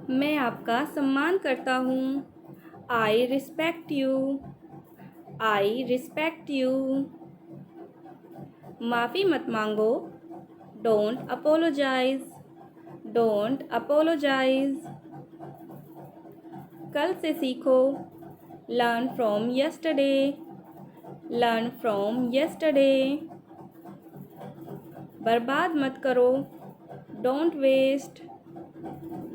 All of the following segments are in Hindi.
मैं आपका सम्मान करता हूँ। I respect you. I respect you. माफ़ी मत मांगो। Don't apologise. Don't apologise. कल से सीखो। Learn from yesterday. Learn from yesterday. बर्बाद मत करो। Don't waste.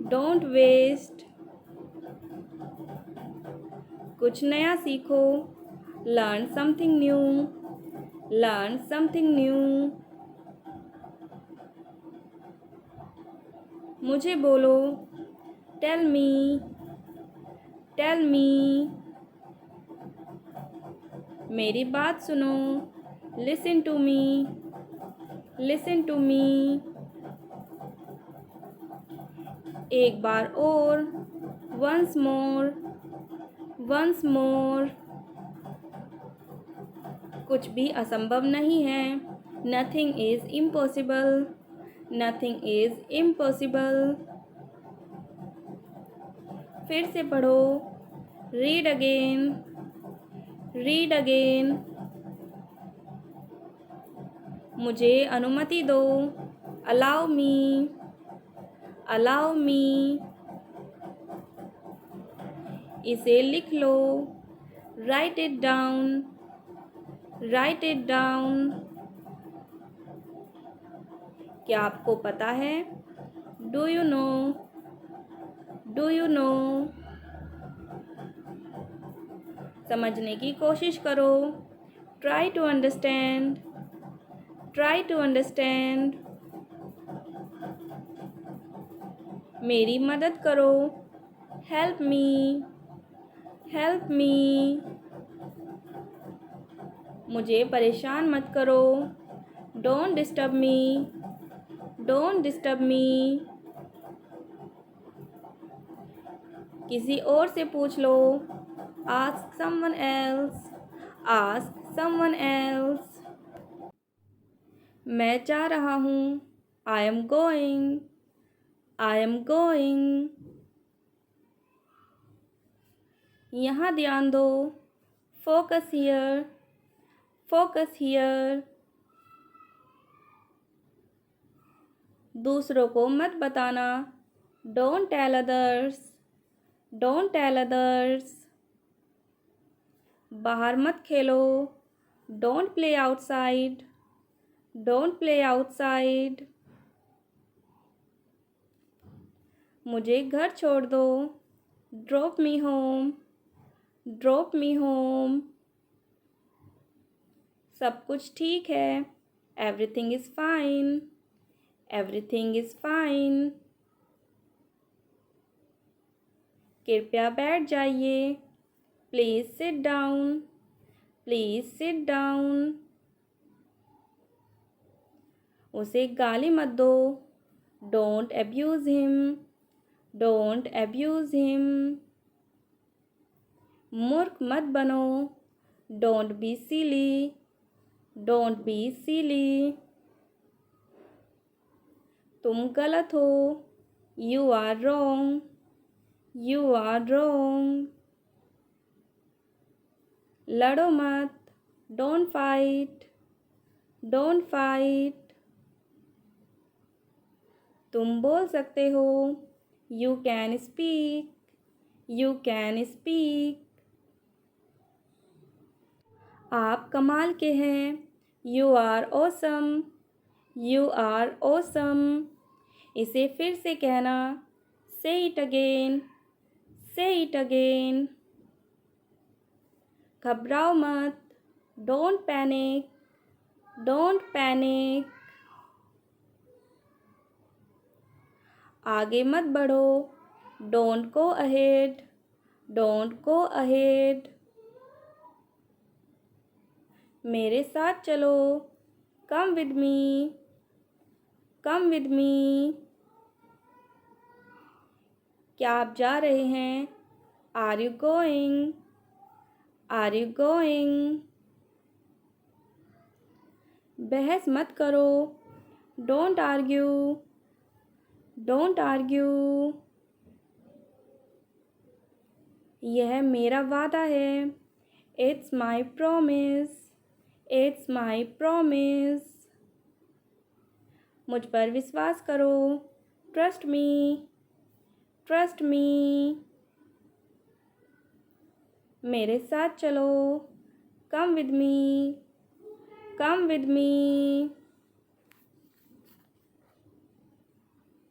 Don't waste. कुछ नया सीखो। Learn something new. Learn something new. मुझे बोलो। Tell me. Tell me. मेरी बात सुनो। Listen to me. Listen to me. एक बार और। Once more. Once more. कुछ भी असंभव नहीं है। Nothing is impossible. Nothing is impossible. फिर से पढ़ो। Read again. Read again. मुझे अनुमति दो। Allow me. Allow me. इसे लिख लो। Write it down. Write it down. क्या आपको पता है? Do you know? Do you know? समझने की कोशिश करो। Try to understand. Try to understand. मेरी मदद करो। Help me. Help me. मुझे परेशान मत करो। Don't disturb me. Don't disturb me. किसी और से पूछ लो। Ask someone else. Ask someone else. मैं जा रहा हूँ। I am going. I am going. यहाँ ध्यान दो। Focus here. Focus here. दूसरों को मत बताना। Don't tell others. Don't tell others. बाहर मत खेलो। Don't play outside. Don't play outside. मुझे घर छोड़ दो। Drop me home. Drop me home. सब कुछ ठीक है। Everything is fine. Everything is fine. कृपया बैठ जाइए। Please sit down. Please sit down. उसे गाली मत दो। Don't abuse him. Don't abuse him. मूर्ख मत बनो। Don't be silly. Don't be silly. तुम गलत हो। You are wrong. You are wrong. लड़ो मत। Don't fight. Don't fight. तुम बोल सकते हो। You can speak. You can speak. आप कमाल के हैं। You are awesome. You are awesome. इसे फिर से कहना। Say it again. Say it again. घबराओ मत। Don't panic. Don't panic. आगे मत बढ़ो। Don't go ahead. Don't go ahead. मेरे साथ चलो। Come with me. Come with me. क्या आप जा रहे हैं? Are you going? Are you going? बहस मत करो। Don't argue. Don't argue. यह मेरा वादा है। It's my promise. It's my promise. मुझ पर विश्वास करो। Trust me. Trust me. मेरे साथ चलो। Come with me. Come with me.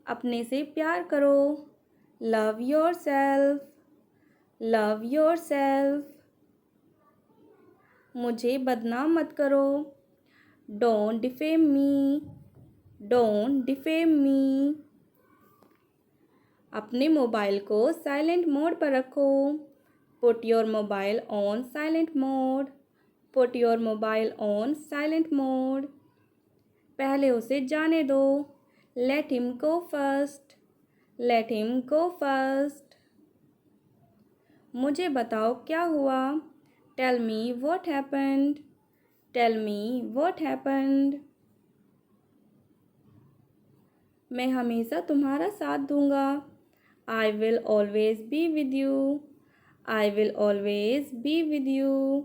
अपने से प्यार करो। Love your self. Love yourself. मुझे बदनाम मत करो। Don't defame me. Don't defame me. अपने मोबाइल को साइलेंट मोड पर रखो। Put your mobile on silent mode. Put your mobile on silent mode. पहले उसे जाने दो। Let him go first. Let him go first. मुझे बताओ क्या हुआ। Tell me what happened. Tell me what happened. मैं हमेशा तुम्हारा साथ दूंगा। I will always be with you. I will always be with you.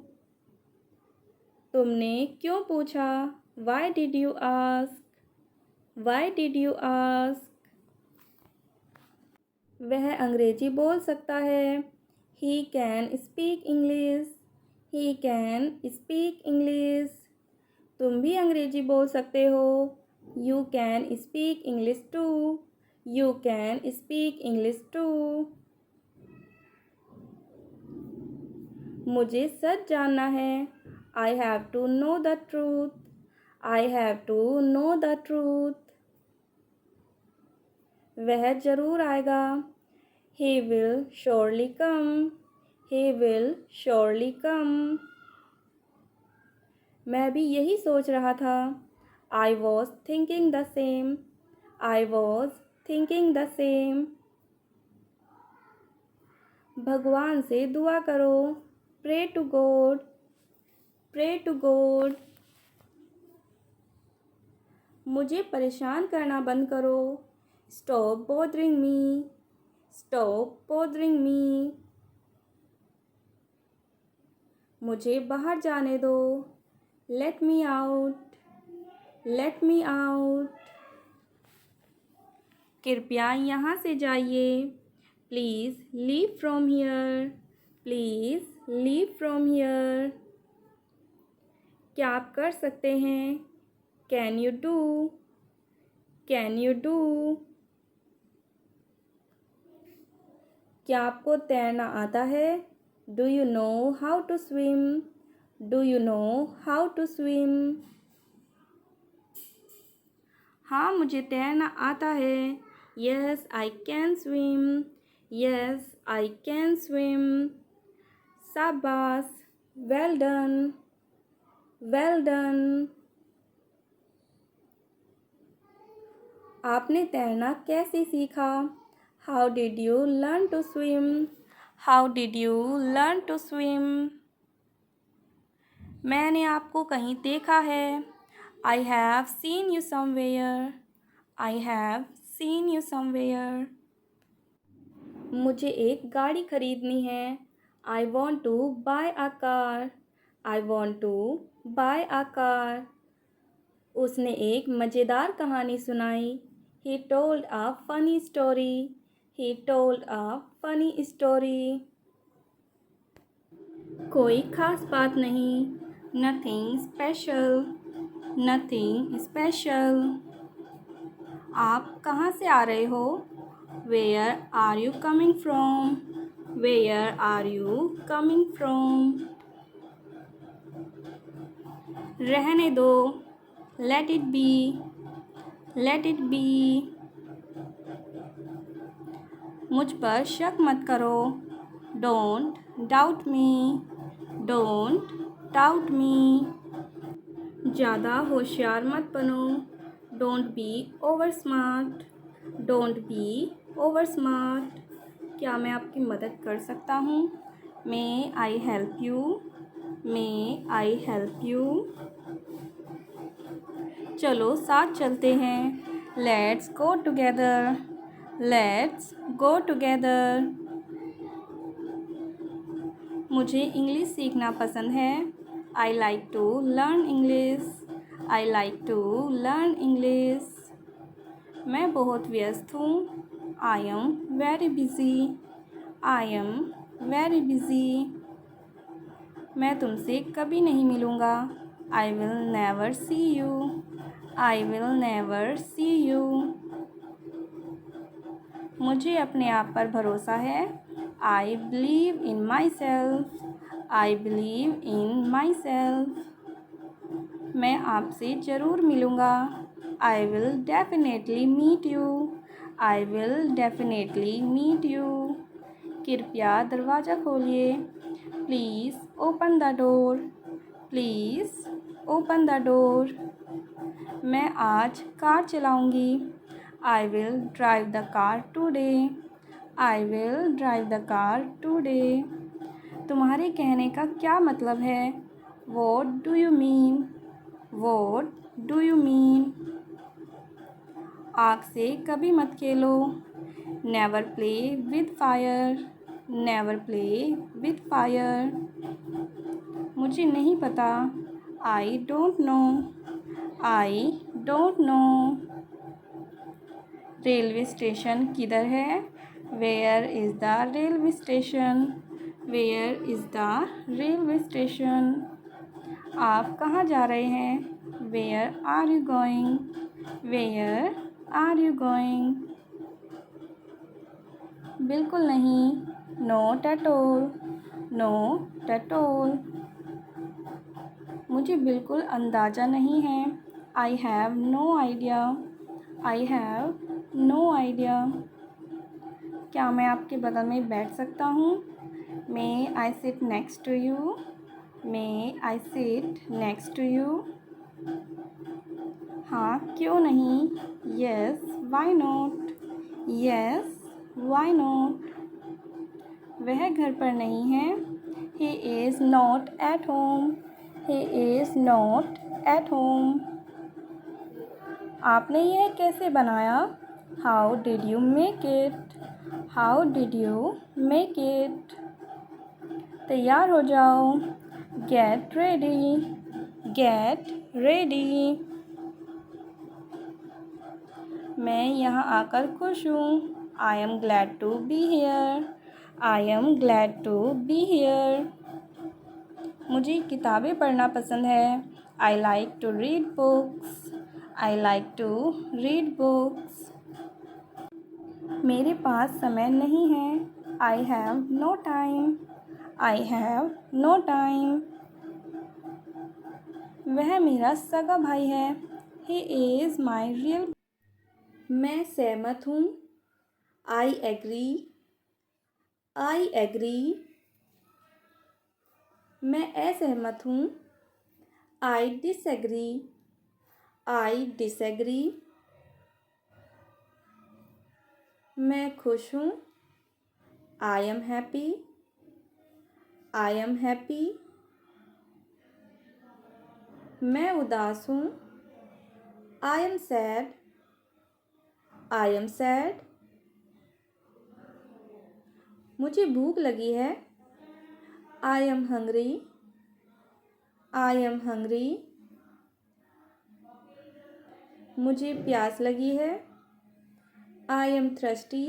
तुमने क्यों पूछा। Why did you ask. Why did you ask. वह अंग्रेजी बोल सकता है। He can speak English. He can speak English. तुम भी अंग्रेजी बोल सकते हो। You can speak English too. You can speak English too. मुझे सच जानना है। I have to know the truth. I have to know the truth. वह जरूर आएगा। He will surely come. He will surely come. मैं भी यही सोच रहा था। I was thinking the same. I was thinking the same. भगवान से दुआ करो। Pray to God. Pray to God. मुझे परेशान करना बंद करो। Stop bothering me. Stop bothering me. मुझे बाहर जाने दो। Let me out. Let me out. कृपया यहाँ से जाइए। Please leave from here. Please leave from here. क्या आप कर सकते हैं। Can you do? Can you do? क्या आपको तैरना आता है। Do you know how to swim? Do you know how to swim? हाँ मुझे तैरना आता है। Yes, I can swim. Yes, I can swim. शाबाश। Well done. Well done. आपने तैरना कैसे सीखा। How did you learn to swim? How did you learn to swim? मैंने आपको कहीं देखा है। I have seen you somewhere. I have seen you somewhere. मुझे एक गाड़ी खरीदनी है। I want to buy a car. I want to buy a car. उसने एक मज़ेदार कहानी सुनाई। He told a funny story. He told a funny story. कोई ख़ास बात नहीं। Nothing special. Nothing special. आप कहाँ से आ रहे हो। Where are you coming from? Where are you coming from? रहने दो। Let it be. Let it be. मुझ पर शक मत करो। Don't doubt me. Don't doubt me. ज़्यादा होशियार मत बनो। Don't be over smart. Don't be over smart. क्या मैं आपकी मदद कर सकता हूँ। May I help you? May I help you? चलो साथ चलते हैं। Let's go together. Let's go together. मुझे इंग्लिश सीखना पसंद है। I like to learn English. I like to learn English. मैं बहुत व्यस्त हूँ। I am very busy. I am very busy. मैं तुमसे कभी नहीं मिलूँगा। I will never see you. I will never see you. मुझे अपने आप पर भरोसा है। I believe in myself. I believe in myself. मैं आपसे ज़रूर मिलूँगा। I will definitely meet you. I will definitely meet you. कृपया दरवाज़ा खोलिए। Please open the door. Please open the door. मैं आज कार चलाऊँगी। I will drive the car today. I will drive the car today. तुम्हारे कहने का क्या मतलब है? What do you mean? What do you mean? आग से कभी मत खेलो। Never play with fire. Never play with fire. मुझे नहीं पता। I don't know. I don't know. Railway station किधर है? Where is the railway station? Where is the railway station? आप कहाँ जा रहे हैं? Where are you going? Where are you going? बिल्कुल नहीं। Not at all. Not at all. मुझे बिल्कुल अंदाज़ा नहीं है। I have no idea. I have no idea. क्या मैं आपके बगल में बैठ सकता हूँ? May I sit next to you? May I sit next to you? हाँ, क्यों नहीं? Yes why not? Yes why not? वह घर पर नहीं है। He is not at home. He is not at home. आपने यह कैसे बनाया? How did you make it? How did you make it? तैयार हो जाओ। Get ready. Get ready. मैं यहाँ आकर खुश हूँ। I am glad to be here. I am glad to be here. मुझे किताबें पढ़ना पसंद है। I like to read books. I like to read books. मेरे पास समय नहीं है। I have no time. I have no time. वह मेरा सगा भाई है। He is my real. मैं सहमत हूँ। I agree. I agree. मैं असहमत हूँ। I disagree. I disagree. मैं खुश हूँ। I am happy. I am happy. मैं उदास हूँ। I am sad. I am sad. मुझे भूख लगी है। I am hungry. I am hungry. मुझे प्यास लगी है। I am thirsty.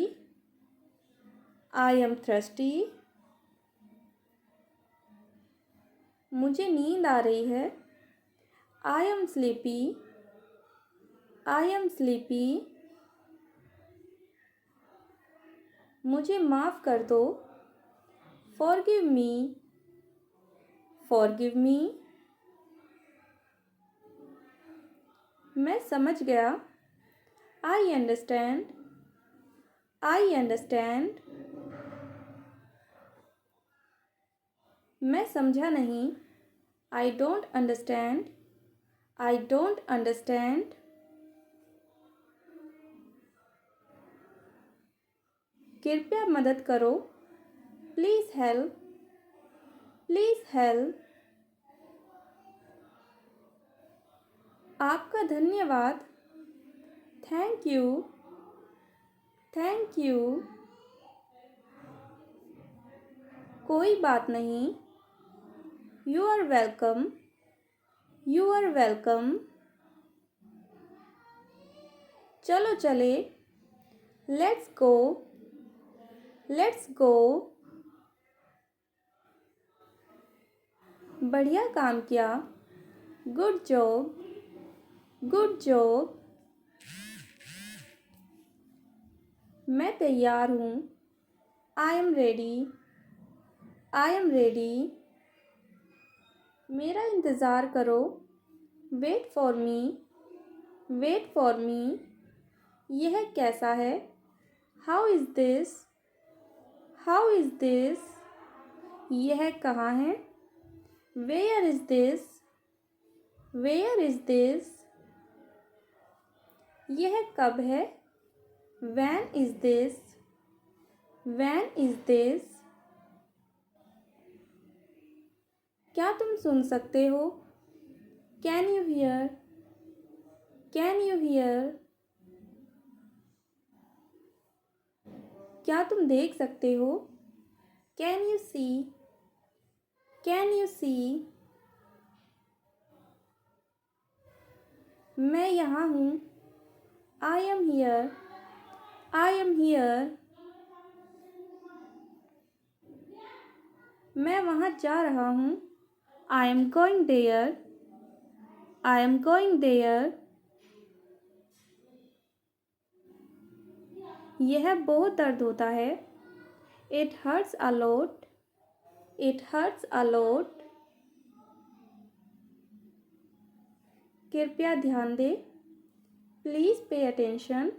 I am thirsty. मुझे नींद आ रही है। I am sleepy. I am sleepy. मुझे माफ़ कर दो। Forgive me. Forgive me. मैं समझ गया। I understand. I understand. मैं समझा नहीं। I don't understand. I don't understand. कृपया मदद करो। Please help. Please help. आपका धन्यवाद। Thank you. Thank you. कोई बात नहीं। You are welcome. You are welcome. चलो चले। Let's go. लेट्स गो। बढ़िया काम किया। Good job. Good job. मैं तैयार हूँ। I am ready. I am ready. मेरा इंतज़ार करो। Wait for me. Wait for me. यह कैसा है? How is this? How is this? यह कहाँ है? Where is this? Where is this? यह कब है? When is this? When is this? क्या तुम सुन सकते हो? Can you hear? Can you hear? क्या तुम देख सकते हो? Can you C? Can you see? मैं यहाँ हूँ। I am here. I am here. मैं वहाँ जा रहा हूँ। I am going there. I am going there. यह बहुत दर्द होता है। It hurts a lot. It hurts a lot. कृपया ध्यान दें। Please pay attention.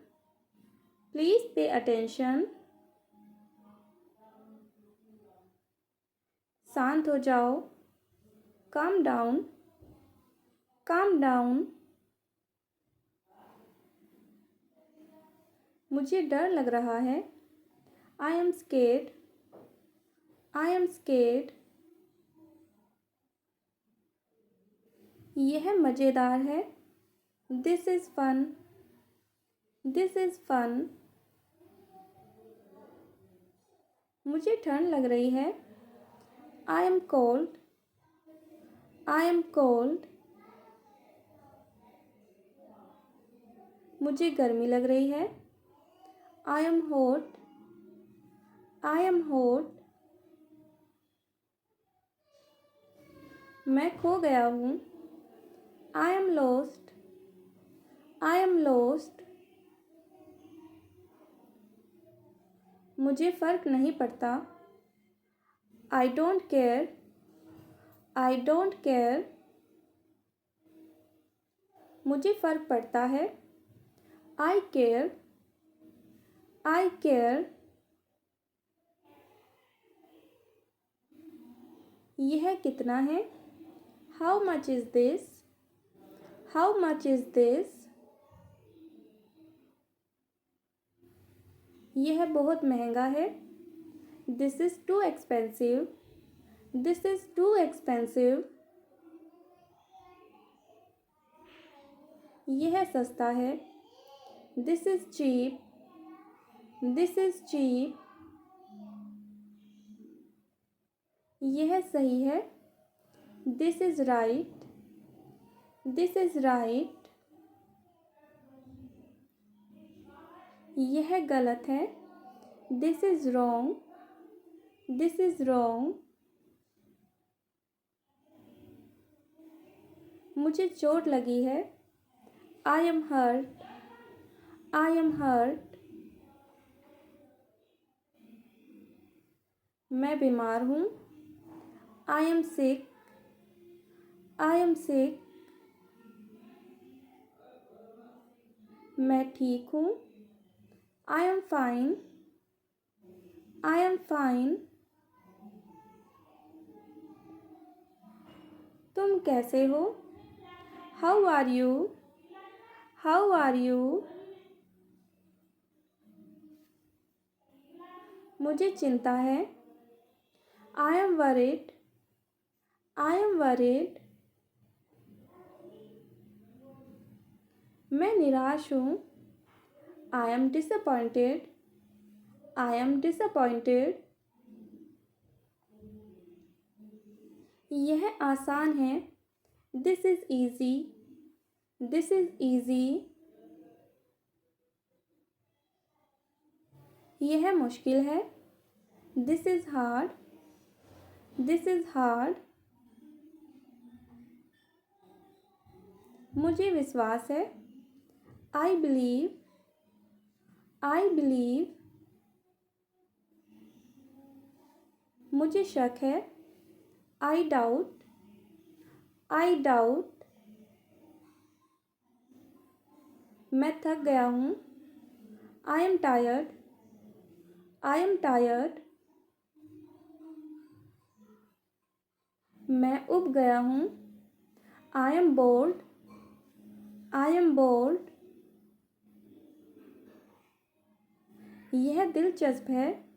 Please pay attention. शांत हो जाओ। Calm down. Calm down. मुझे डर लग रहा है। I am scared. I am scared. यह मज़ेदार है। This is fun. This is fun. मुझे ठंड लग रही है। I am cold. I am cold. मुझे गर्मी लग रही है। I am hot. I am hot. मैं खो गया हूँ। I am lost. I am lost. मुझे फ़र्क नहीं पड़ता। I don't care. I don't care. मुझे फ़र्क पड़ता है। I care. I care. यह कितना है? How much is this? How much is this? यह बहुत महंगा है। This is too expensive. This is too expensive. यह सस्ता है। This is cheap. This is cheap. यह सही है। This is right. This is right. यह गलत है। This is wrong. This is wrong. मुझे चोट लगी है। I am hurt. I am hurt. मैं बीमार हूँ। I am sick. I am sick. मैं ठीक हूँ। I am fine. I am fine. तुम कैसे हो? How are you? How are you? मुझे चिंता है। I am worried. I am worried. मैं निराश हूँ। I am disappointed. I am disappointed. यह आसान है। This is easy. This is easy. यह मुश्किल है। This is hard. This is hard. मुझे विश्वास है। I believe. I believe. मुझे शक है। I doubt. I doubt. मैं थक गया हूँ। I am tired. I am tired. मैं ऊब गया हूँ। I M board. I am board. यह दिलचस्प है।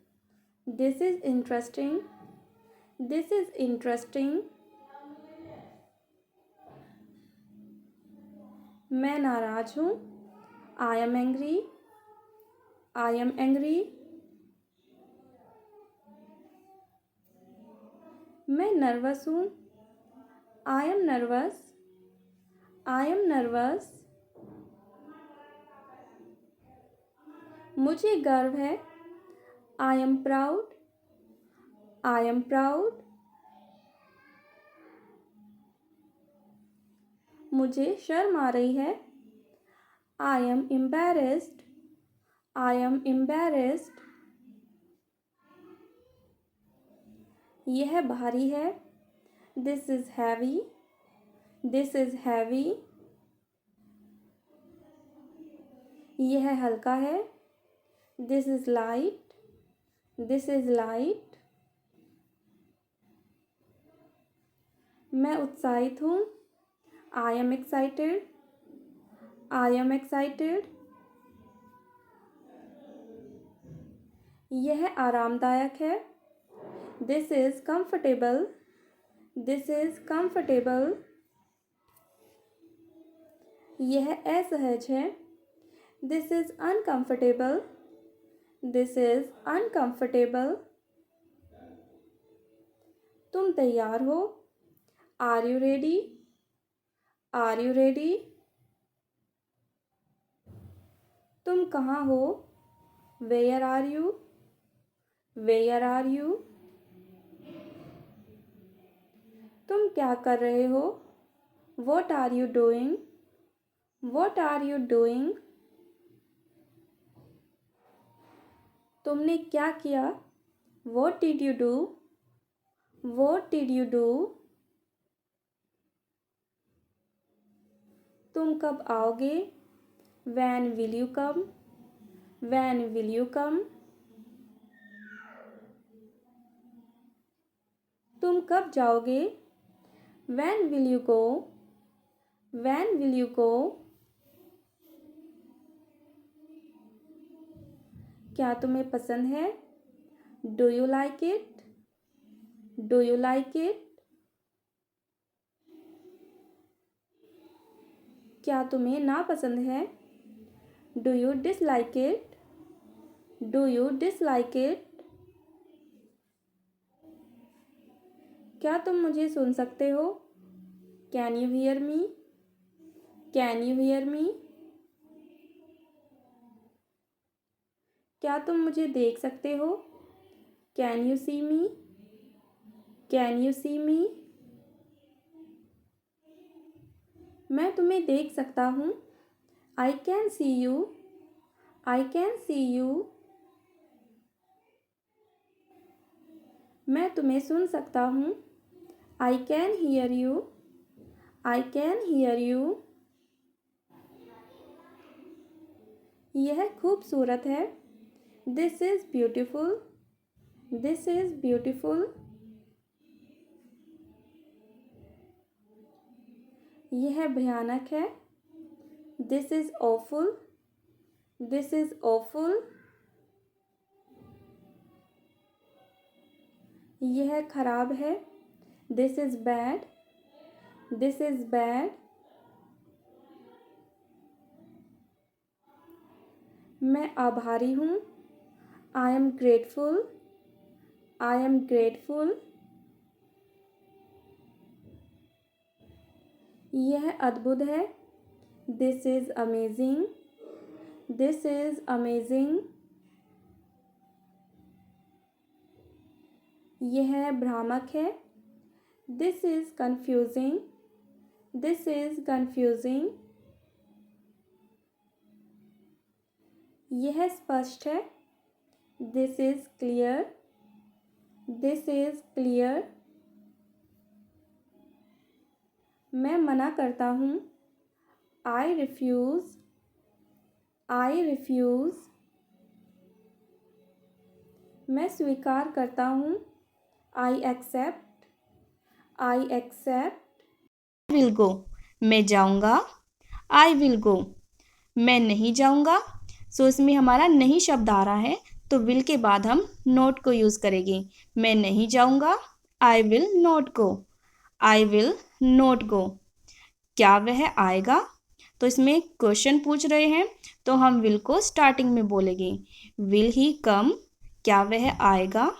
This is interesting. This is interesting. मैं नाराज हूँ। I am angry. I am angry. मैं नर्वस हूँ। I M nervous. I am nervous. मुझे गर्व है। I am proud. I am proud. मुझे शर्म आ रही है। I M embarrassed. I am embarrassed. यह भारी है। This is heavy. This is heavy. यह हल्का है। This is light. This is light. मैं उत्साहित हूँ। I am excited. I am excited. यह आरामदायक है। This is comfortable. This is comfortable. यह असहज है। This is uncomfortable. This is uncomfortable. तुम तैयार हो। Are you ready. Are you ready. तुम कहाँ हो। Where are you. Where are you. तुम क्या कर रहे हो। What are you doing. What are you doing. तुमने क्या किया। What did you do. What did you do. तुम कब आओगे। Van will you come. Van will you कम। तुम कब जाओगे। Van will you go. Van will you go. क्या तुम्हें पसंद है। Do you like it. Do you like it. क्या तुम्हें नापसंद है। Do you dislike it. Do you dislike it. क्या तुम मुझे सुन सकते हो। Can you hear me. Can you hear me. क्या तुम मुझे देख सकते हो। Can you see me. Can you see me. मैं तुम्हें देख सकता हूँ। I can see you. I can see you. मैं तुम्हें सुन सकता हूँ। I can hear you. I can hear you. यह खूबसूरत है। This is beautiful. This is beautiful. यह भयानक है। This is awful. This is awful. यह खराब है। This is bad. This is bad. मैं आभारी हूँ। I am grateful. I am grateful. यह अद्भुत है। This is amazing. This is amazing. यह भ्रामक है। This is confusing. This is confusing. यह स्पष्ट है। This is clear. This is clear. मैं मना करता हूँ। I refuse. I refuse. मैं स्वीकार करता हूँ। I accept. I accept. Will go. मैं जाऊँगा। I will go. मैं नहीं जाऊँगा। सो इसमें हमारा नहीं शब्द आ रहा है, तो विल के बाद हम नॉट को यूज़ करेंगे। मैं नहीं जाऊँगा। I will not go. I will not go. क्या वह आएगा? तो इसमें क्वेश्चन पूछ रहे हैं, तो हम विल को स्टार्टिंग में बोलेंगे। विल ही कम? क्या वह आएगा?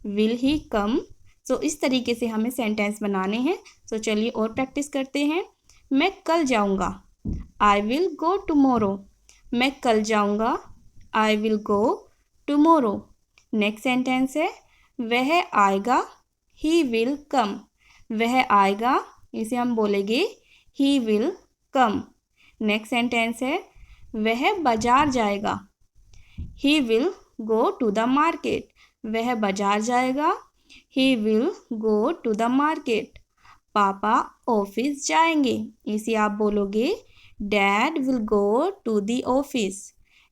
विल ही कम? सो इस तरीके से हमें सेंटेंस बनाने हैं। सो चलिए और प्रैक्टिस करते हैं। मैं कल जाऊँगा। I will go tomorrow. मैं कल जाऊँगा। I will go tomorrow. Next sentence है वह आएगा। He will come. वह आएगा, इसे हम बोलेंगे he will come. Next sentence है वह बाजार जाएगा। He will go to the market. वह बाजार जाएगा। He will go to the market. पापा ऑफिस जाएंगे, इसे आप बोलोगे dad will go to the office.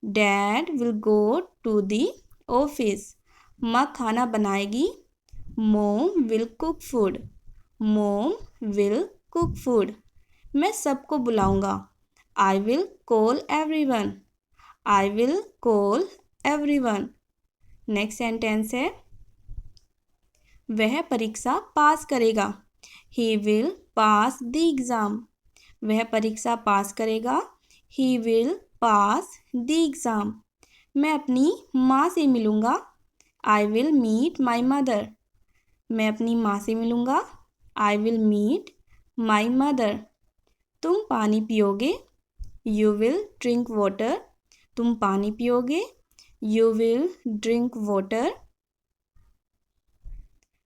Dad will go to the office. माँ खाना बनाएगी। Mom will cook food. Mom will cook food. मैं सबको बुलाऊंगा। I will call everyone. I will call everyone. Next sentence है वह परीक्षा पास करेगा। He will pass the exam. वह परीक्षा पास करेगा। He will pass the exam. मैं अपनी माँ से मिलूँगा। I will meet my mother. मैं अपनी माँ से मिलूँगा। I will meet my mother. तुम पानी पियोगे। You will drink water. तुम पानी पियोगे। You will drink water.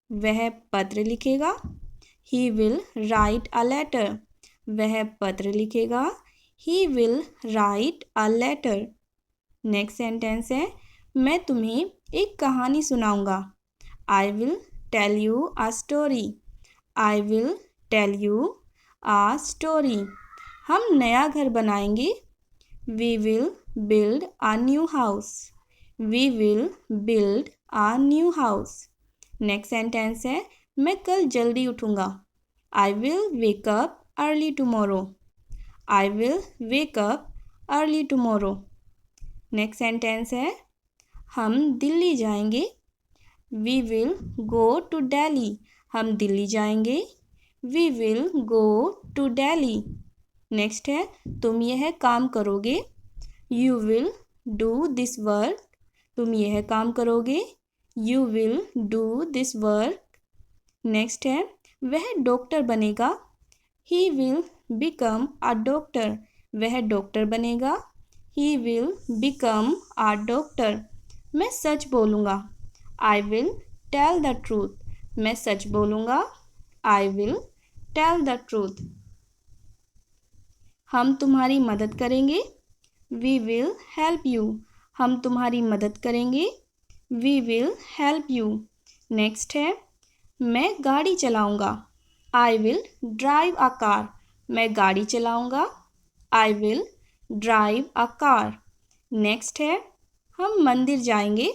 वह पत्र लिखेगा। He will write a letter. वह पत्र लिखेगा। He will write a letter. Next sentence है मैं तुम्हें एक कहानी सुनाऊंगा। I will tell you a story. I will tell you a story. हम नया घर बनाएंगे। We will build a new house. We will build a new house. Next sentence है मैं कल जल्दी उठूँगा। I will wake up early tomorrow. I will wake up early tomorrow. Next sentence है हम दिल्ली जाएंगे। We will go to Delhi. हम दिल्ली जाएंगे। We will go to Delhi. Next है तुम यह काम करोगे। You will do this work. तुम यह काम करोगे। You will do this work. Next है वह डॉक्टर बनेगा। He will become a doctor. वह डॉक्टर बनेगा। He will become a doctor. मैं सच बोलूँगा। I will tell the truth. मैं सच बोलूँगा। I will tell the truth. हम तुम्हारी मदद करेंगे। We will help you. हम तुम्हारी मदद करेंगे। We will help you. Next है मैं गाड़ी चलाऊँगा। I will drive a car. मैं गाड़ी चलाऊँगा। I will drive a car. Next है हम मंदिर जाएंगे।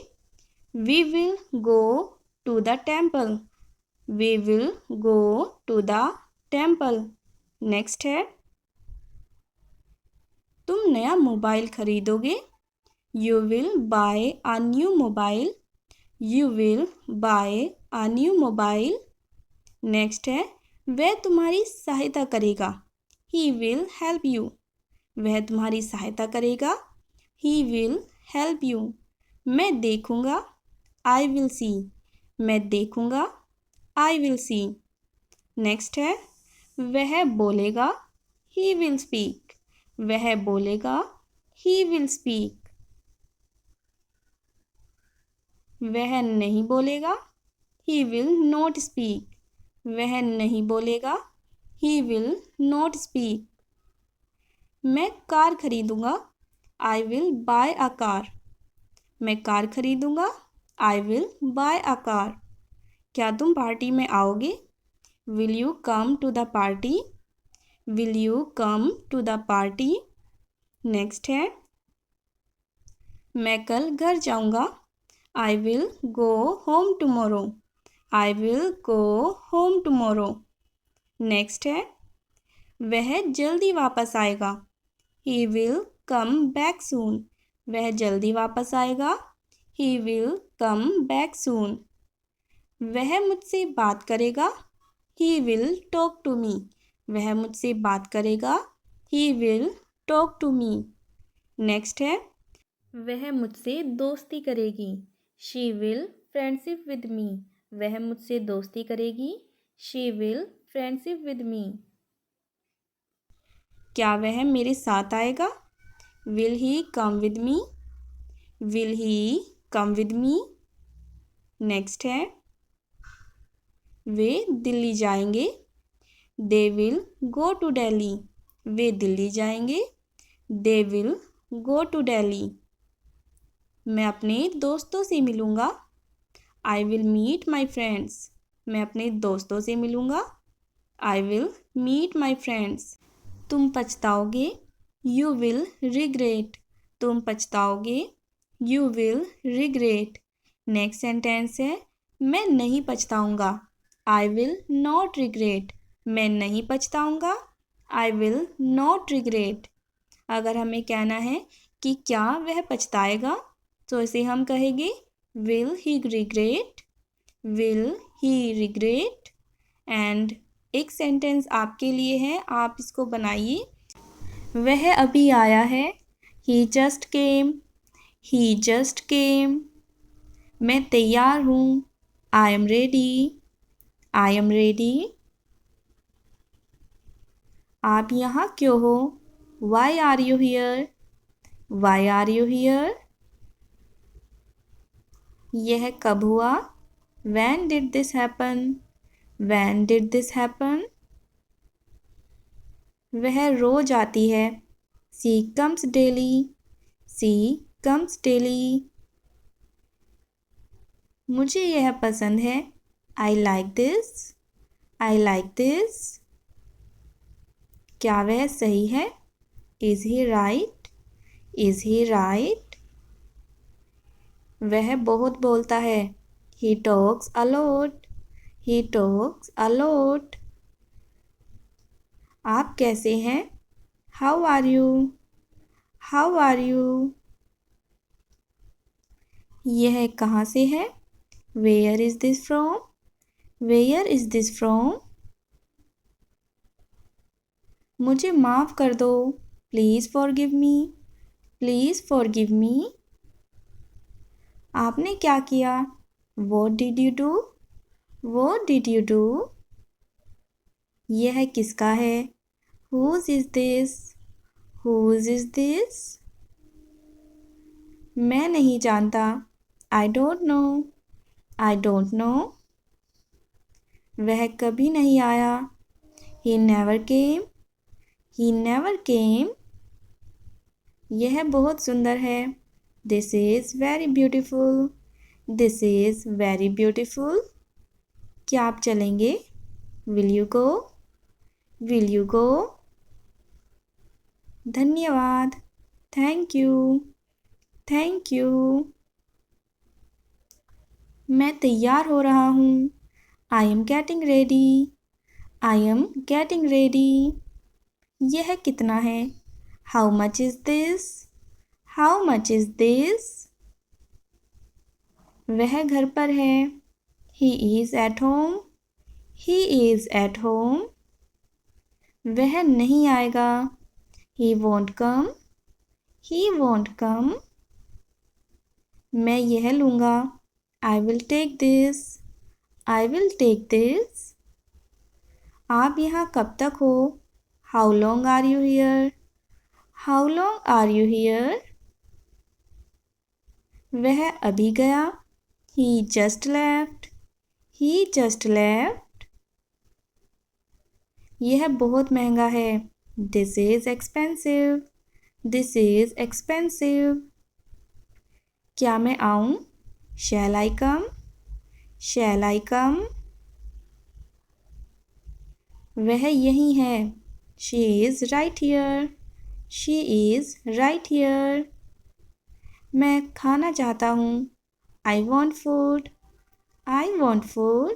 We will go to the temple. We will go to the temple. Next है तुम नया मोबाइल खरीदोगे। You will buy a new mobile. You will buy a new mobile. Next है वह तुम्हारी सहायता करेगा। He will help you. वह तुम्हारी सहायता करेगा। He will help you. मैं देखूँगा। I will see. मैं देखूँगा। I will C. नेक्स्ट है वह बोलेगा, he will speak. वह बोलेगा, he will speak. वह नहीं बोलेगा, he will not speak. वह नहीं बोलेगा, he will not speak. मैं कार खरीदूंगा, I will buy a car. मैं कार खरीदूंगा, I will buy a car. क्या तुम पार्टी में आओगे? Will you come to the party? Will you come to the party? Next है, मैं कल घर जाऊंगा, I will go home tomorrow. I will go home tomorrow. Next है, वह जल्दी वापस आएगा, He will come back soon. वह जल्दी वापस आएगा, He will come back soon. वह मुझसे बात करेगा, He will talk to me. वह मुझसे बात करेगा, He will talk to me. Next है, वह मुझसे दोस्ती करेगी, She will friendship with me. वह मुझसे दोस्ती करेगी, She will friendship with me. क्या वह मेरे साथ आएगा? Will he come with me? Will he come with me? Next है, वे दिल्ली जाएंगे, They will go to Delhi. वे दिल्ली जाएंगे, They will go to Delhi. मैं अपने दोस्तों से मिलूँगा, I will meet my friends. मैं अपने दोस्तों से मिलूँगा, I will meet my friends. तुम पछताओगे, You will regret. तुम पछताओगे, You will regret. Next sentence है, मैं नहीं पछताऊँगा, I will not regret. मैं नहीं पछताऊँगा, I will not regret. अगर हमें कहना है कि क्या वह पछताएगा, तो इसे हम कहेंगे will he regret, will he regret. And एक सेंटेंस आपके लिए है, आप इसको बनाइए। वह अभी आया है, he just came. he just came. मैं तैयार हूँ, I am ready. I am ready. आप यहाँ क्यों हो? Why are you here? Why are you here? यह कब हुआ? When did this happen? When did this happen? वह रोज आती है, She comes daily. She comes daily. मुझे यह पसंद है, I like this. I like this. क्या वह सही है? Is he right? Is he right? वह बहुत बोलता है, He talks a lot. He talks a lot. आप कैसे हैं? How are you? How are you? यह कहाँ से है? Where is this from? Where is this from? मुझे माफ़ कर दो, Please forgive me. Please forgive me. आपने क्या किया? What did you do? What did you do? यह किसका है? Whose is this? Whose is this? मैं नहीं जानता, I don't know. I don't know. वह कभी नहीं आया, He never came. He never came. यह बहुत सुंदर है, This is very beautiful. This is very beautiful. क्या आप चलेंगे? Will you go? Will you go? धन्यवाद, Thank you. Thank you. मैं तैयार हो रहा हूँ, I am getting ready. I am getting ready. यह कितना है? How much is this? How much is this? वह घर पर है, He is at home. He is at home. वह नहीं आएगा, He won't come. He won't come. मैं यह लूँगा, I will take this. I will take this. आप यहाँ कब तक हो? How long are you here? How long are you here? वह अभी गया। He just left. He just left. यह बहुत महंगा है। This is expensive. This is expensive. क्या मैं आऊँ? शैल आई कम? शैल आई कम? वह यहीं है। She is right here. She is right here. मैं खाना चाहता हूँ। I want food. I want food.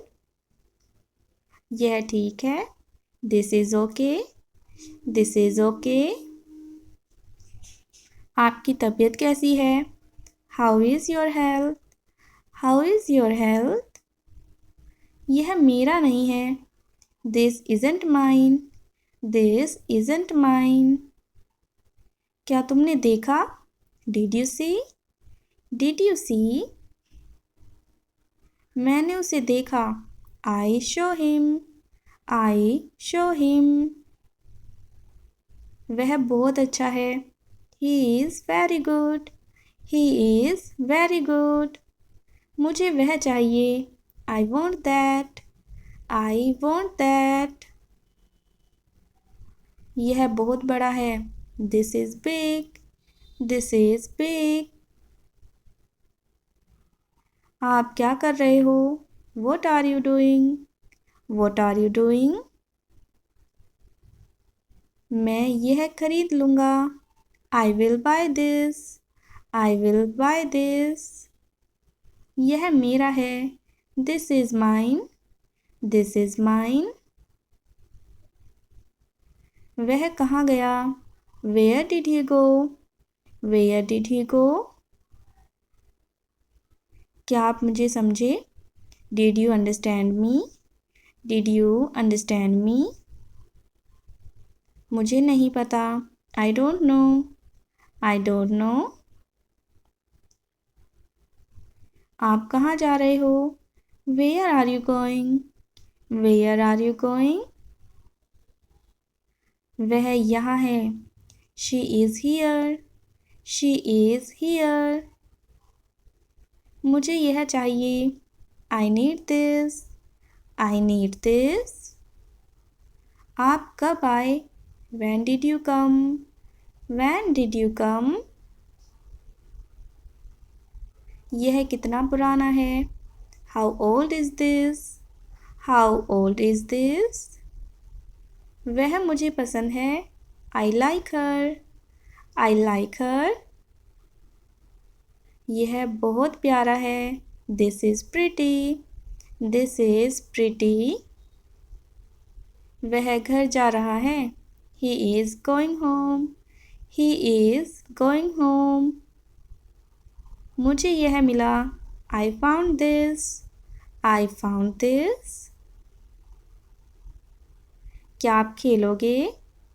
यह ठीक है। This is okay. This is okay. आपकी तबीयत कैसी है? How is your health? How is your health? यह मेरा नहीं है। This isn't mine. This isn't mine. क्या तुमने देखा? Did you see? Did you see? मैंने उसे देखा। I show him. I show him. वह बहुत अच्छा है। He is very good. He is very good. मुझे वह चाहिए। I want that. I want that. यह बहुत बड़ा है। This is big. This is big. आप क्या कर रहे हो? What are you doing? What are you doing? मैं यह खरीद लूँगा। I will buy this. I will buy this. यह मेरा है। This is mine. This is mine. वह कहाँ गया? Where did he go? Where did he go? क्या आप मुझे समझे? Did you understand me? Did you understand me? मुझे नहीं पता। I don't know. I don't know. आप कहाँ जा रहे हो? Where are you going? Where are you going? वह यहाँ है। She is here. She is here. मुझे यह चाहिए। I need this. I need this. आप कब आए? When did you come? When did you come? यह कितना पुराना है? How old is this? How old is this? वह मुझे पसंद है। I like her. I like her. यह बहुत प्यारा है। This is pretty. This is pretty. वह घर जा रहा है। He is going home. He is going home. मुझे यह मिला। I found this. I found this. क्या आप खेलोगे?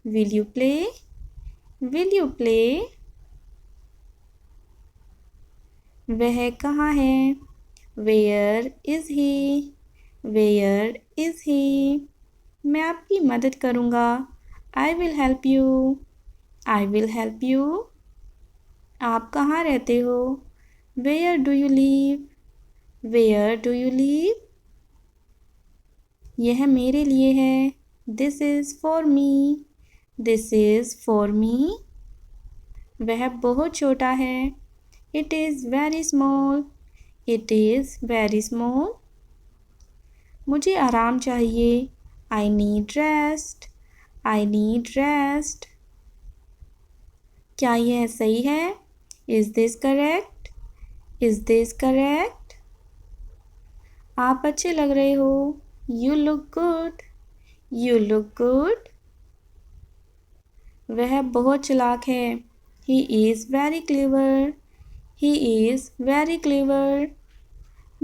Will you play? Will you play? वह कहाँ है? Where is he? Where is he? मैं आपकी मदद करूँगा। I will help you. I will help you. आप कहाँ रहते हो? Where do you live? Where do you live? यह मेरे लिए है। This is for me. This is for me. वह बहुत छोटा है। It is very small. It is very small. मुझे आराम चाहिए। I need rest. I need rest. क्या यह सही है? Is this correct? Is this correct? आप अच्छे लग रहे हो। You look good. You look good. वह बहुत चालाक है। He is very clever. He is very clever.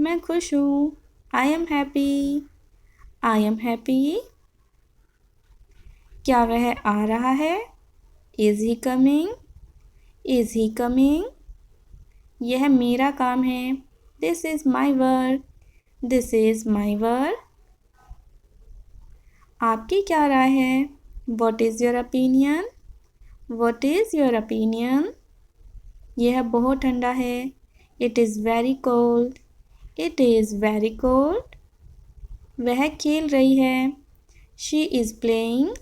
मैं खुश हूँ। I am happy. I am happy. क्या वह आ रहा है? Is he coming? Is he coming? यह मेरा काम है। This is my work. This is my work. आपकी क्या राय है? What is your opinion? What is your opinion? यह बहुत ठंडा है। It is very cold. It is very cold. वह खेल रही है। She is playing.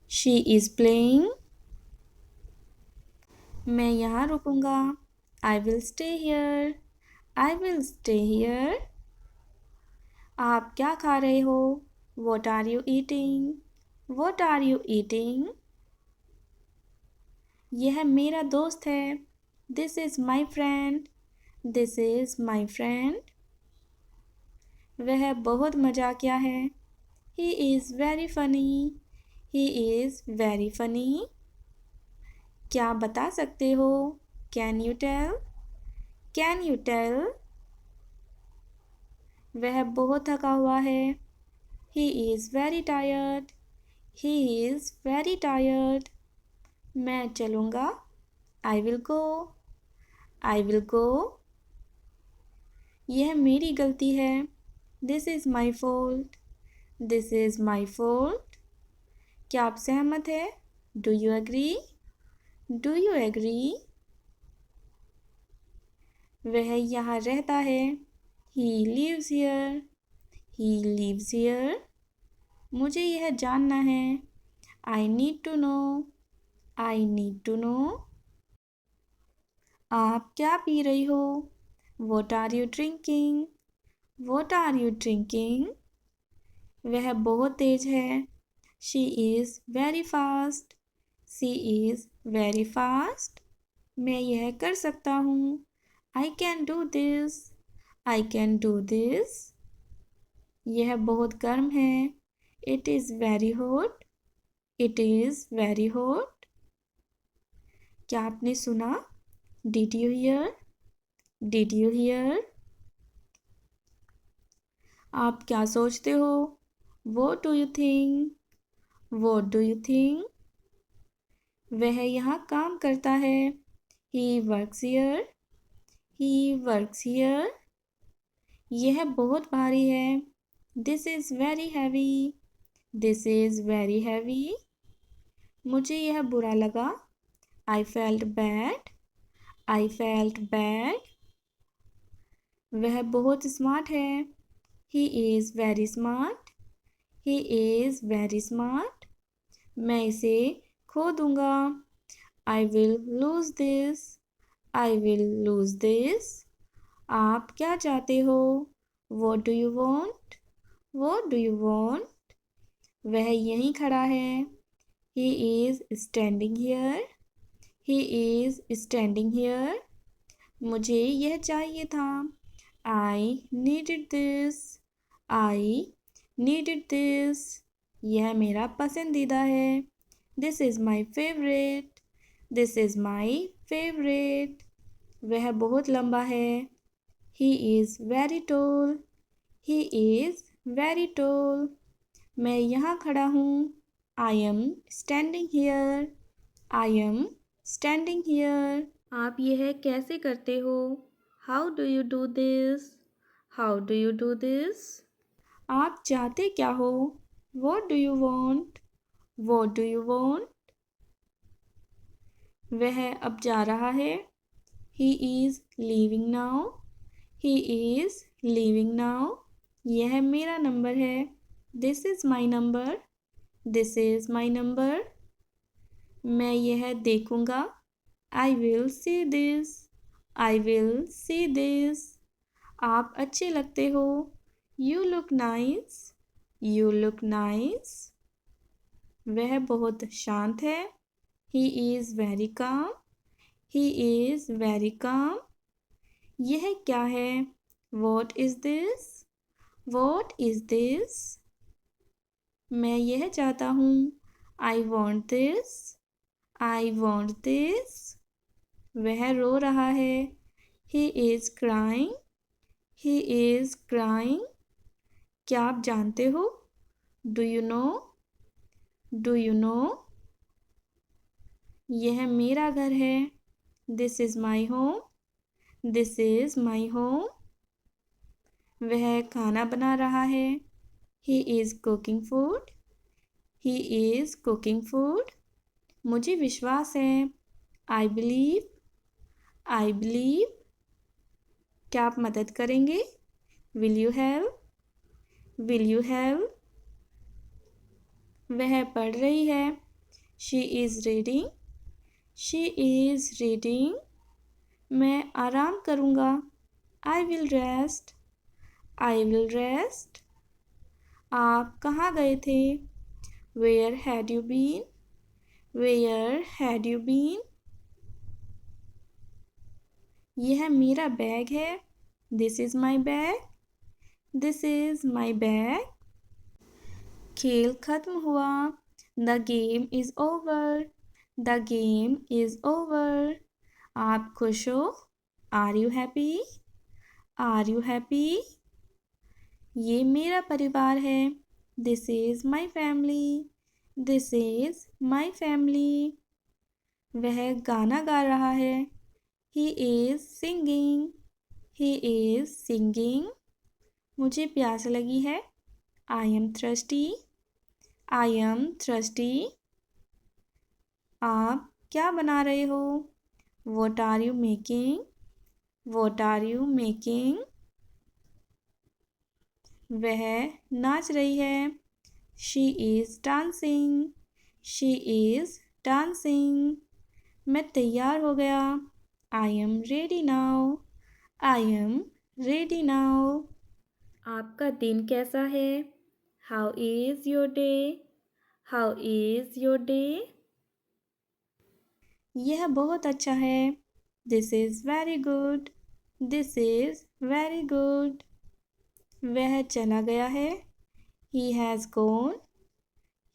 She is playing. मैं यहाँ रुकूंगा। I will stay here. I will stay here. आप क्या खा रहे हो? What are you eating? What are you eating? यह मेरा दोस्त है। This is my friend. This is my friend. वह बहुत मजाकिया है। He is very funny. He is very funny. क्या बता सकते हो? Can you tell? Can you tell? वह बहुत थका हुआ है। He is very tired. He is very tired. मैं चलूँगा। I will go. I will go. यह मेरी गलती है। This is my fault. This is my fault. क्या आप सहमत है? Do you agree? Do you agree? वह यहाँ रहता है। ही lives here. He lives here. मुझे यह जानना है। I need to know. I need to know. आप क्या पी रही हो? What are you drinking? What are you drinking? वह बहुत तेज है। She is very fast. She is very fast. मैं यह कर सकता हूँ। I can do this. I can do this. यह बहुत गर्म है। It is very hot. It is very hot. क्या आपने सुना? Did you here? Did you here? आप क्या सोचते हो? What do you think? What do you think? वह यहाँ काम करता है। He works here. He works here. यह बहुत भारी है। This is very heavy. This is very heavy. मुझे यह बुरा लगा। I felt bad. I felt bad. वह बहुत स्मार्ट है। He is very smart. He is very smart. मैं इसे खो दूंगा। I will lose this. I will lose this. आप क्या चाहते हो? What do you want? What do you want? वह यहीं खड़ा है। He is standing here. He is standing here. मुझे यह चाहिए था। I needed this. I needed this. यह मेरा पसंदीदा है। This is my favourite. This is my favourite. वह बहुत लंबा है। He is very toll. He is very toll. मैं यहाँ खड़ा हूँ। I am standing here. I am standing here. आप यह कैसे करते हो? How do you do this? How do you do this? आप चाहते क्या हो? What do you want? What do you want? वह अब जा रहा है। He is leaving now. He is leaving now. यह मेरा नंबर है। This is my number. This is my number. मैं यह देखूंगा। आई will see this. I will see this. आप अच्छे लगते हो। You look nice. You look nice. वह बहुत शांत है। He is very calm. He is very calm. यह क्या है? What is this? What is this? मैं यह चाहता हूँ। I want this. I want this. वह रो रहा है। He is crying. He is crying. क्या आप जानते हो? Do you know? Do you no? यह मेरा घर है। This is my home. This is my home. वह खाना बना रहा है। He is cooking food. He is cooking food. मुझे विश्वास है। I believe. I believe. क्या आप मदद करेंगे? Will you help? Will you help? वह पढ़ रही है। She is reading. She is reading. मैं आराम करूँगा। I will rest. I will rest. आप कहाँ गए थे? Where had you been? Where had you been? यह मेरा बैग है। This is my bag. This is my bag. खेल खत्म हुआ। The game is over. The game is over. आप खुश हो? Are you happy? Are you happy? ये मेरा परिवार है। This is my family. This is my family. वह गाना गा रहा है। He is singing. He is singing. मुझे प्यास लगी है। I am thirsty. I am thirsty. आप क्या बना रहे हो? What are you making? What are you making? वह नाच रही है। She is dancing. She is dancing. मैं तैयार हो गया। I am ready now. I am ready now. आपका दिन कैसा है? How is your day? How is your day? यह बहुत अच्छा है। This is very good. This is very good. वह चला गया है। He has gone.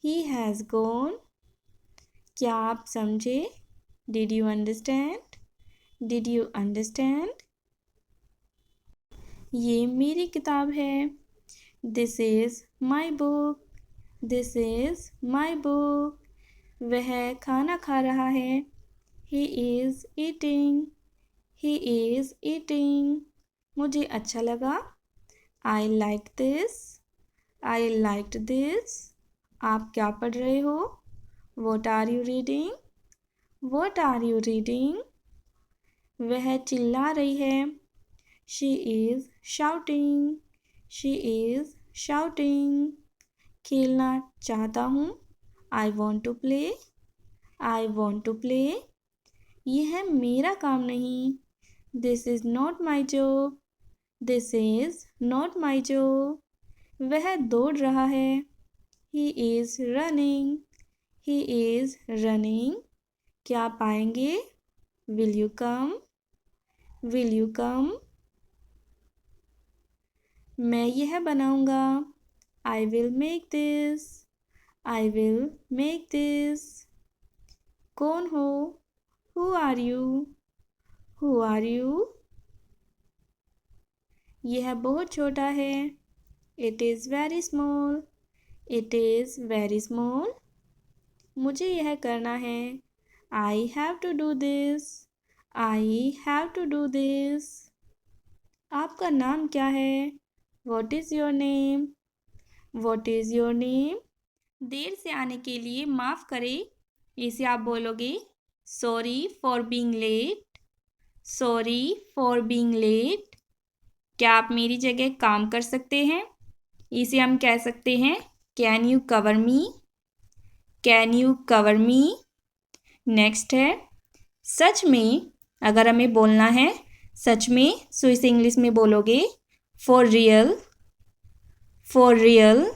He has gone. क्या आप समझे? Did you understand? Did you understand? ये मेरी किताब है। This is my book. This is my book. वह खाना खा रहा है। He is eating. He is eating. मुझे अच्छा लगा। I like this. I liked this. आप क्या पढ़ रहे हो? What are you reading? What are you reading? वह चिल्ला रही है। She is shouting. She is shouting. खेलना चाहता हूँ। I want to play. I want to play. यह मेरा काम नहीं। This is not my job. This is not my job. वह दौड़ रहा है। He is running. He is running. क्या आप आएंगे? Will you come? Will you come? मैं यह बनाऊंगा। I will make this. I will make this. कौन हो? Who are you? Who are you? यह बहुत छोटा है। It is very small. It is very small. मुझे यह करना है। I have to do this. I have to do this. आपका नाम क्या है? What is your name? What is your name? देर से आने के लिए माफ़ करें। इसे आप बोलोगे sorry for being late. Sorry for being late. क्या आप मेरी जगह काम कर सकते हैं? इसे हम कह सकते हैं can you cover me? Can you cover me? Next है सच में। अगर हमें बोलना है सच में, सो इसे इंग्लिश में बोलोगे फॉर रियल। For real.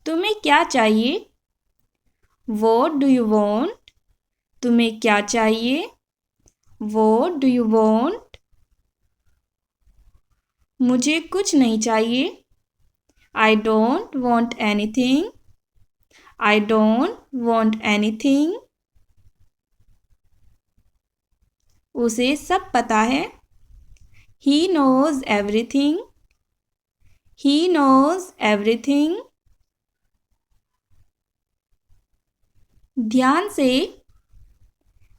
तुम्हें क्या चाहिए? What do you want? तुम्हें क्या चाहिए? What do you want? मुझे कुछ नहीं चाहिए। I don't want anything. I don't want anything. उसे सब पता है। He knows everything. He knows everything. ध्यान से।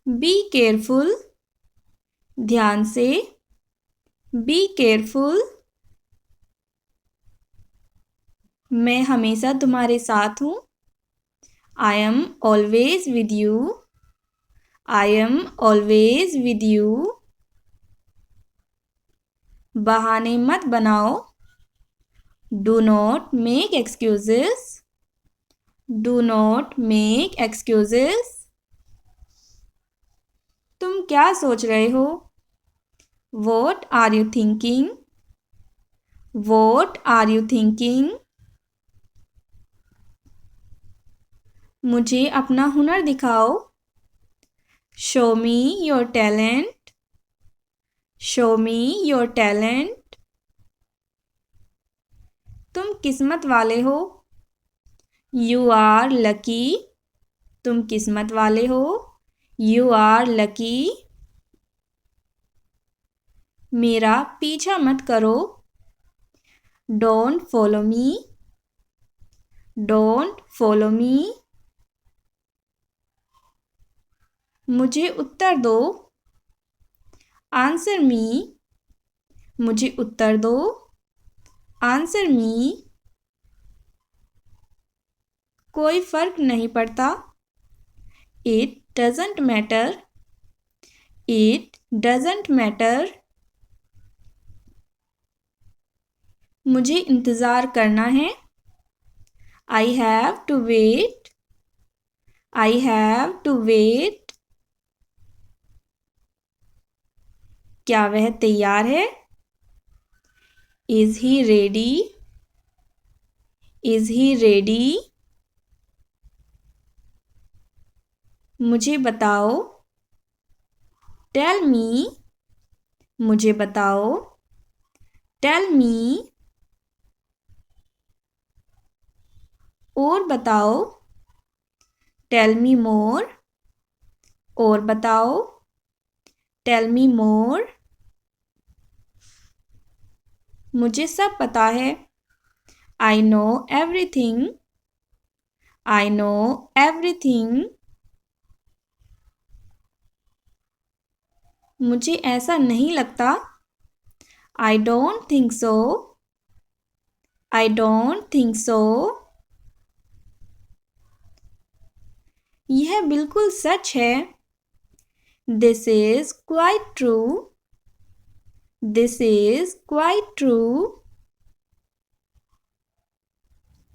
Be careful. ध्यान से। Be careful. मैं हमेशा तुम्हारे साथ हूँ। I am always with you. I am always with you. बहाने मत बनाओ। Do not make excuses. Do not make excuses. तुम क्या सोच रहे हो? What are you thinking? What are you thinking? मुझे अपना हुनर दिखाओ। Show me your talent. Show me your talent. तुम किस्मत वाले हो। You are lucky. तुम किस्मत वाले हो। You are lucky. मेरा पीछा मत करो। Don't follow me. Don't follow me. मुझे उत्तर दो। Answer me. मुझे उत्तर दो। Answer me. कोई फर्क नहीं पड़ता। It doesn't matter. It doesn't matter. मुझे इंतज़ार करना है। I have to wait. I have to wait. क्या वह तैयार है? Is he ready? Is he ready? मुझे बताओ। Tell me. मुझे बताओ। Tell me. और बताओ। Tell me more. और बताओ। Tell me more. मुझे सब पता है। I know everything. I know everything. मुझे ऐसा नहीं लगता। I don't think so. I don't think so. यह बिल्कुल सच है। This is quite true. This is quite true.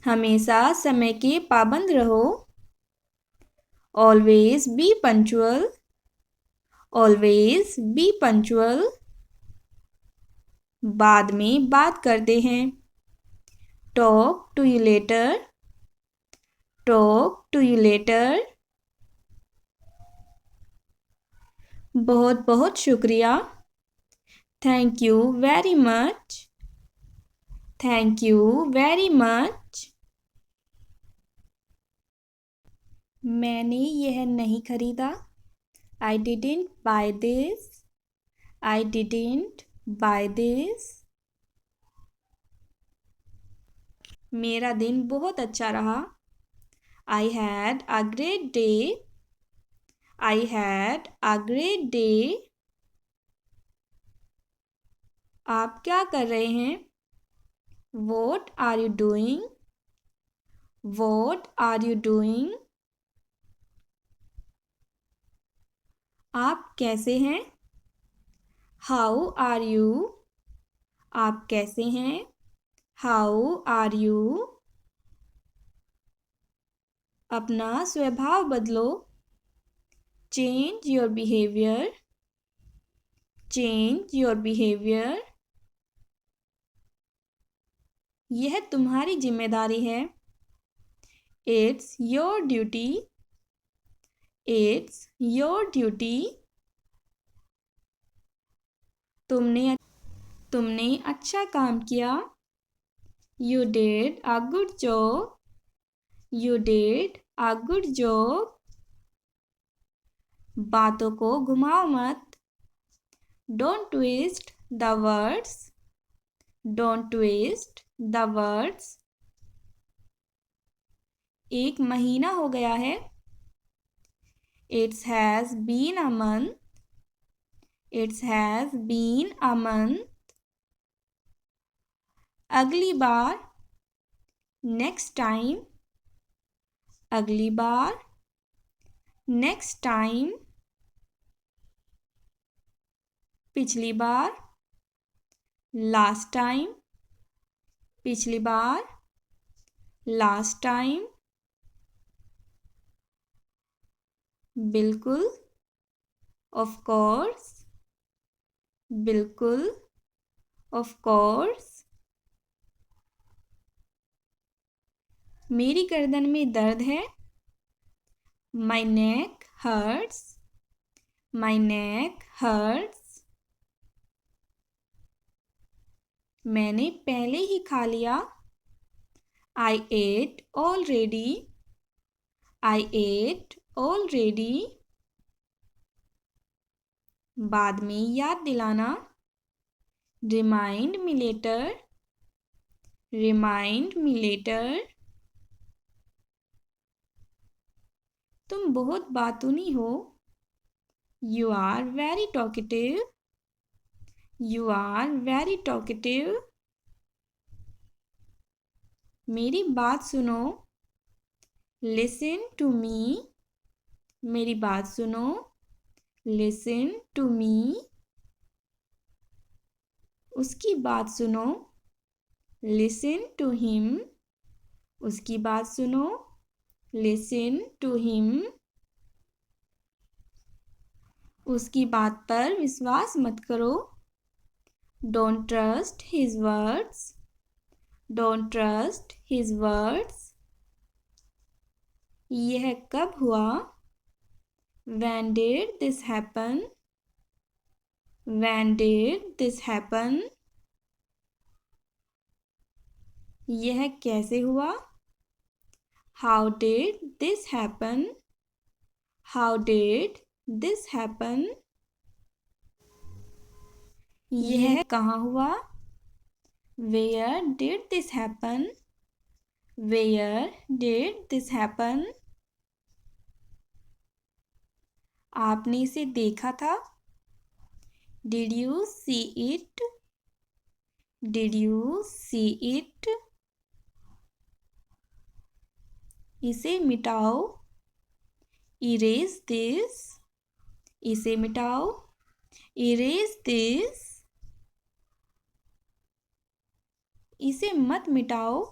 हमेशा समय के पाबंद रहो। Always be punctual. Always be punctual. बाद में बात करते हैं। Talk to you later. Talk to you later. बहुत बहुत शुक्रिया। Thank you very much. Thank you very much. मैंने यह नहीं खरीदा। I didn't buy this. I didn't buy this. मेरा दिन बहुत अच्छा रहा। I had a great day. I had a great day. आप क्या कर रहे हैं? What are you doing? What are you doing? आप कैसे हैं? How are you? आप कैसे हैं? How are you? अपना स्वभाव बदलो। Change your behaviour. Change your behaviour. यह तुम्हारी जिम्मेदारी है। It's your duty. It's your duty. तुमने तुमने अच्छा काम किया। You did a good job. You did a good job. बातों को घुमाओ मत। Don't twist the words. Don't twist the words. एक महीना हो गया है। It's has been a month. It's has been a month. अगली बार नेक्स्ट टाइम, अगली बार। नेक्स्ट टाइम, पिछली बार। लास्ट टाइम, पिछली बार। लास्ट टाइम, बिल्कुल। ऑफ कोर्स, बिल्कुल। Of course. मेरी गर्दन में दर्द है। My neck hurts, my neck hurts. मैंने पहले ही खा लिया। I ate already, I ate already. बाद में याद दिलाना। Remind me later, remind me later. तुम बहुत बातूनी हो। You are very talkative, you are very talkative. मेरी बात सुनो। लिसन टू मी, मेरी बात सुनो। Listen to me. उसकी बात सुनो। लिसन टू हिम, उसकी बात सुनो। Listen to him. उसकी बात पर विश्वास मत करो। Don't trust his words, don't trust his words. यह कब हुआ? When did this happen? When did this happen? यह कैसे हुआ? How did this happen? How did this happen? यह कहाँ हुआ? Where did this happen? Where did this happen? आपने इसे देखा था? Did you see it? Did you see it? इसे मिटाओ। Erase this, इसे मिटाओ। Erase this, इसे मत मिटाओ।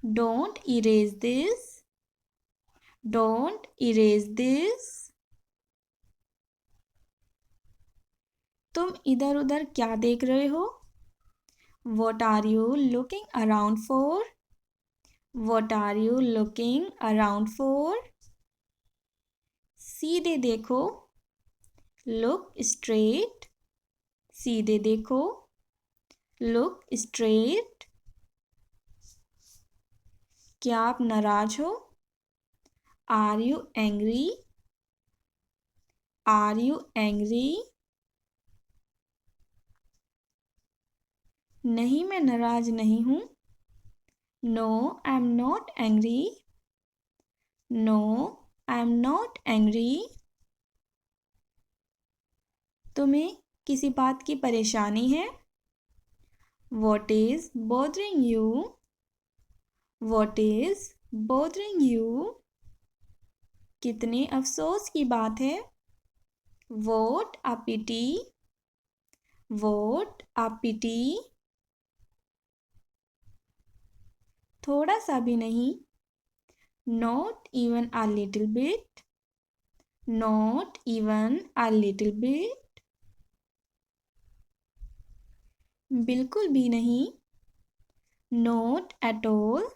Don't erase this, don't erase this। तुम इधर उधर क्या देख रहे हो? What are you looking around for? What are you looking around for? सीधे देखो। Look straight, सीधे देखो। Look straight। क्या आप नाराज हो? Are you angry? Are you angry? नहीं, मैं नाराज नहीं हूँ। No, I'm not angry. No, I'm not angry. तुम्हें किसी बात की परेशानी है? What is bothering you? What is bothering you? कितने अफसोस की बात है। What a pity. What a pity. थोड़ा सा भी नहीं। Not even a little bit. Not even a little bit. बिल्कुल भी नहीं। Not at all.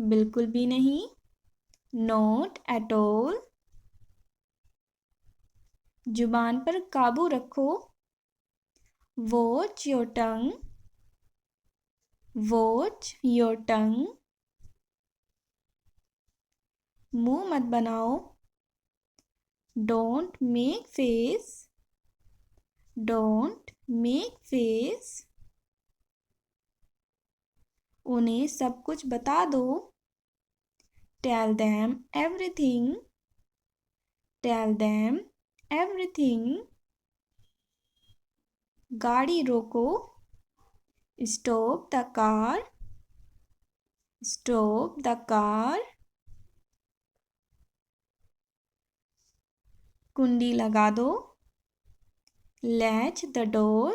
बिल्कुल भी नहीं। Not at all. जुबान पर काबू रखो। Watch your tongue. Watch your tongue. मुंह मत बनाओ। Don't make face. Don't make face. उन्हें सब कुछ बता दो। Tell them everything. Tell them everything. गाड़ी रोको। Stop the car. Stop the car. कुंडी लगा दो. Latch the door.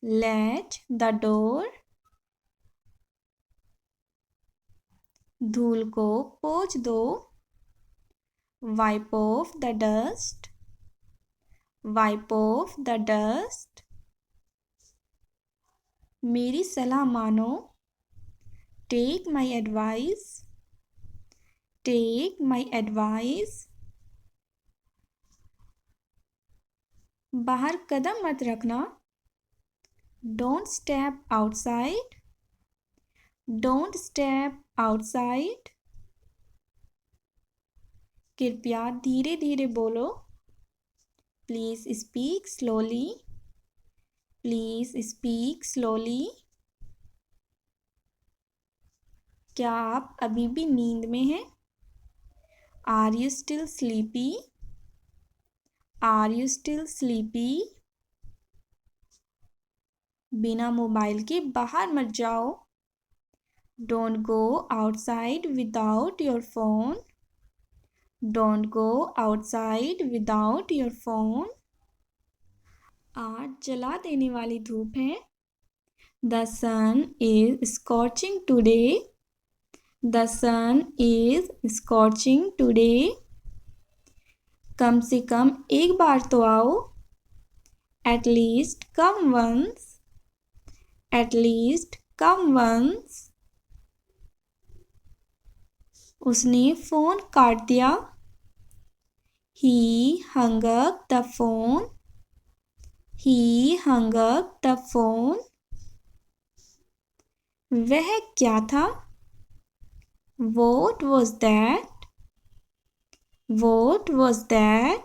Latch the door. धूल को पोंछ दो. Wipe off the dust. Wipe off the dust. मेरी सलाह मानो. Take my advice. Take my advice. बाहर कदम मत रखना. Don't step outside. Don't step outside. कृपया धीरे धीरे बोलो. Please speak slowly. Please speak slowly. क्या आप अभी भी नींद में हैं? Are you still sleepy? Are you still sleepy? बिना मोबाइल के बाहर मत जाओ. Don't go outside without your phone. Don't go outside without your phone. आज जला देने वाली धूप है. The sun is scorching today. The sun is scorching today. कम से कम एक बार तो आओ. At least come once. At least come once. उसने फोन काट दिया. He hung up the phone. He hung up the phone. वह क्या था? What was that? What was that?